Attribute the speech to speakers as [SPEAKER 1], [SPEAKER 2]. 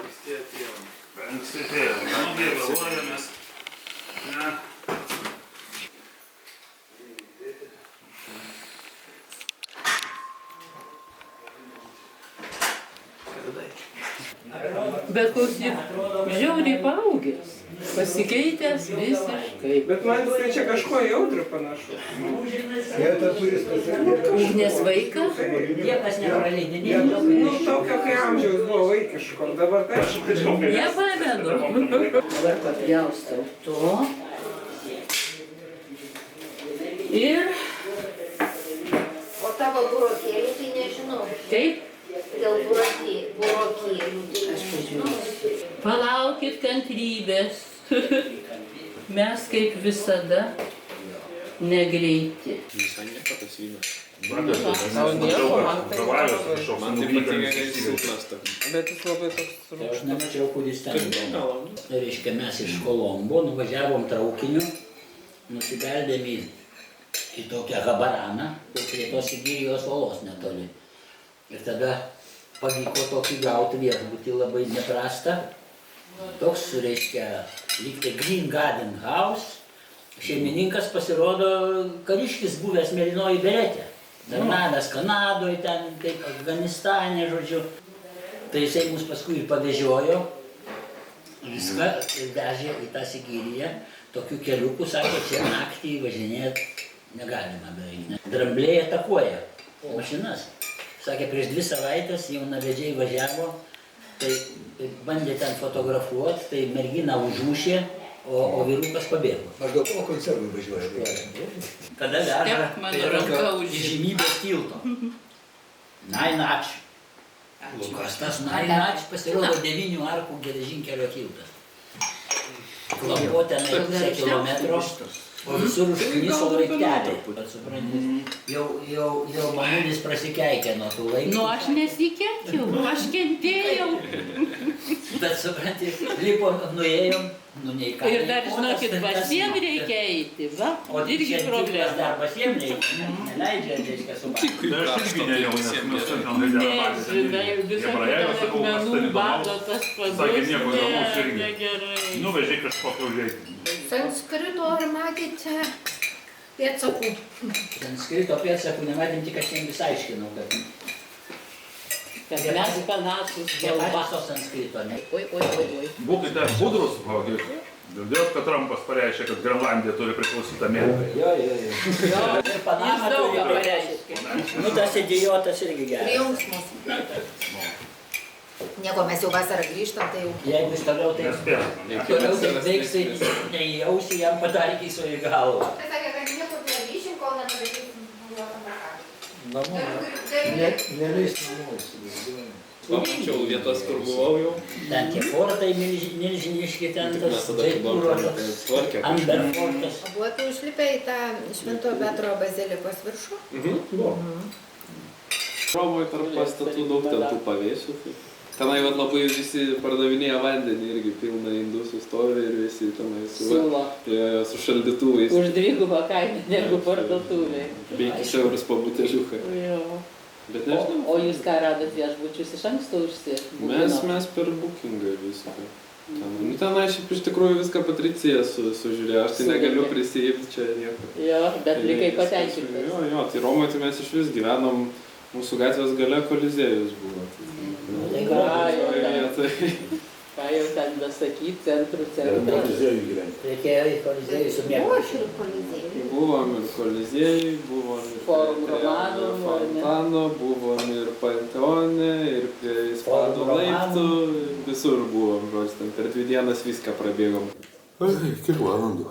[SPEAKER 1] Anksti atėjom.
[SPEAKER 2] Anksti atėjom. Ilgai vėluojamės. Ne.
[SPEAKER 3] Bet klausyk, žiauriai paaugęs, pasikeitęs visiškai.
[SPEAKER 4] Bet man tai čia kažko jautru panašu.
[SPEAKER 3] Nes vaikas?
[SPEAKER 5] Niekas nepraleidinė.
[SPEAKER 4] Nu, tokio kai amžiaus buvo vaikiško, dabar tai aš
[SPEAKER 3] Nepamenu. Dabar papjaustau to. Ir...
[SPEAKER 6] O tavo burokėlių tai nežinau.
[SPEAKER 3] Taip?
[SPEAKER 6] Dėl burokėlių.
[SPEAKER 3] Aš pažiūrėsiu. Palaukit kantrybės. Mes kaip visada negreiti.
[SPEAKER 1] Visai nieko tas vynas.
[SPEAKER 4] Tau nieko, man tai
[SPEAKER 1] Man tai patinka, kad jis silpnas.
[SPEAKER 4] Bet jis labai toks...
[SPEAKER 5] Tai aš nemačiau, kuris ten buvo. Reiškia, mes iš Kolombo nuvažiavom traukiniu, nusibeldėm į tokią Habaraną, prie tos Igirijos olos netoli. Ir tada pavyko tokį gauti viešbutį labai neprastą. Toks, reiškia, lyg tai Green Garden House. Šeimininkas pasirodo kariškis buvęs mėlynoji beretė. Tarnavęs Kanadoje, ten, taip, Afganistane, žodžiu. Tai jisai mus paskui ir pavežiojo. Viską ir vežė į tą Sigiriją. Tokių keliukų, sakė, čia naktį važinėt negalima beveik. Drambliai atakuoja mašinas. Sakė, prieš 2 savaitės jaunavedžiai važiavo, tai bandė ten fotografuoti, tai mergina užmušė, o vyrukas pabėgo.
[SPEAKER 7] Maždaug po koncertų važiuoja.
[SPEAKER 5] Kada veža, tai yra įžymybės tilto. Nainach. Kas tas Nainach pasirodo 9 arkų geležinkelio tiltas. Klapo tenai 1 kilometro. O visur užkniso laipteliai. Bet suprantis, jau mamulis prasikeikė nuo tų laiptų.
[SPEAKER 3] Nu, aš nesikėkiau, aš kentėjau.
[SPEAKER 5] Bet suprantis, lipom, nuėjom, nu nei ką.
[SPEAKER 3] Ir dar, žinokit, basiem reikia eiti, va, irgi problema.
[SPEAKER 5] Dar basiem reikia, neleidžia, reiškia, subatų.
[SPEAKER 2] Aš irgi nejau, nes mes ten žaidėme patys.
[SPEAKER 3] Nežinai, visą akmenų bado tas padus, negerai.
[SPEAKER 2] Nuvežė kažkokią užeitį.
[SPEAKER 6] Sanskrito ar matėte pėdsakų?
[SPEAKER 5] Sanskrito pėdsakų nematėm, tik aš jiems aiškinau,
[SPEAKER 3] Kad mes panašus kalba.
[SPEAKER 5] Paso sanskrito, ne?
[SPEAKER 3] Oi.
[SPEAKER 2] Būkite budrus, girdėjot, kad Trumpas pareiškė, kad Grenlandija turi priklausyti Amerikai.
[SPEAKER 5] Jo. Ir Panama turi pareiškė. Nu, tas idiotas irgi geras.
[SPEAKER 6] Prijausmus. Nieko, mes jau vasarą grįžtam, tai jau...
[SPEAKER 5] Jeigu jis toliau taip veiks, tai neįjausi, jam patarkys į galvą.
[SPEAKER 6] Tai sakė, kad niekur negrįšim, kol nepadarysim naujos ambasados.
[SPEAKER 7] Namo, neleis namo įsivaizduoju.
[SPEAKER 1] Pamačiau vietas, kur buvau jau.
[SPEAKER 5] Ten tie fortai milžiniški, ten tas Džeikūros, Amberfortas.
[SPEAKER 6] O buvote užlipę į tą Šventojo Petro bazilikos viršų?
[SPEAKER 1] Romoje tarp pastatų daug ten tų pavėsių. Tenai labai visi pardavinėja vandenį irgi pilna indusų stovi ir visi tenai su šaldytuvais.
[SPEAKER 3] Už 2 kainą negu parduotuvėj.
[SPEAKER 1] 5 eurus po buteliuką. Bet nežinau.
[SPEAKER 3] O jūs ką radot viešbučius iš anksto užsibukino?
[SPEAKER 1] Mes per bookingą viską. Tenai šiaip iš tikrųjų viską Patricija sužiūrėjo, aš tai negaliu prisijimti čia nieko.
[SPEAKER 3] Jo, bet likai patenkintas.
[SPEAKER 1] Jo, tai Romoje tai mes iš vis gyvenom, mūsų gatvės gale Kolizėjus buvo.
[SPEAKER 3] Ką jau ten dasakyt, centrų.
[SPEAKER 7] Kolizėjų gyventi.
[SPEAKER 5] Reikėjo į Kolizėjų su mėgvačiu.
[SPEAKER 1] Buvom ir Kolizėjai, buvom ir
[SPEAKER 3] Forum Romano,
[SPEAKER 1] Fontano, buvom ir Panteone, ir prie Ispanų laiptų, visur buvom, ten per 2 dienas viską prabėgom.
[SPEAKER 7] Kiek valandų?